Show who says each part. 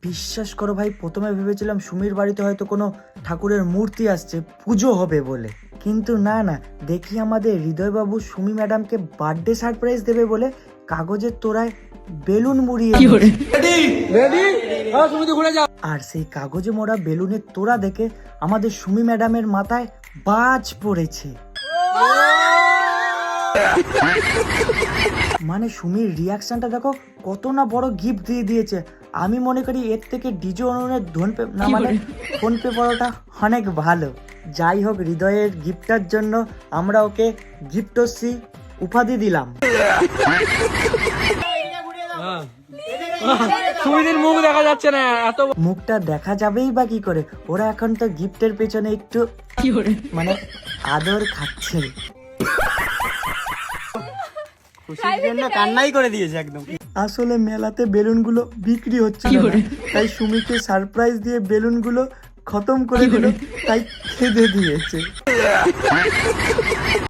Speaker 1: বিশ্বাস করো ভাই, প্রথমে ভেবেছিলাম সুমির বাড়িতে হয়তো কোনো ঠাকুরের মূর্তি আসছে, পুজো হবে বলে, কিন্তু না না, দেখি আমাদের হৃদয়বাবু সুমি ম্যাডামকে বার্থডে সারপ্রাইজ দেবে বলে কাগজের তোড়ায় বেলুন মুড়িয়ে আর সেই কাগজে মোড়া বেলুনের তোড়া দেখে আমাদের সুমি ম্যাডামের মাথায় বাজ পড়েছে। মানে সুমির রিয়াকশনটা দেখো, কত না বড় গিফট দিয়ে দিয়েছে। আমি মনে করি এর থেকে ডিজে অনুনের ফোন পে বড়টা অনেক ভালো। যাই হোক, হৃদয়ের গিফটটার জন্য আমরা ওকে গিফটসি উপাধি দিলাম।
Speaker 2: সুমিদের মুখ দেখা যাচ্ছে না, এত
Speaker 1: মুখটা দেখা যাবেই বা কি করে, ওরা এখন তো গিফটের পেছনে একটু মানে আদর খাচ্ছে।
Speaker 3: খুশির জন্য কান্নাই করে দিয়েছে একদম।
Speaker 1: আসলে মেলাতে বেলুনগুলো বিক্রি হচ্ছে না, তাই সুমিকে সারপ্রাইজ দিয়ে বেলুনগুলো খতম করে দিল, তাই খেদে দিয়েছে।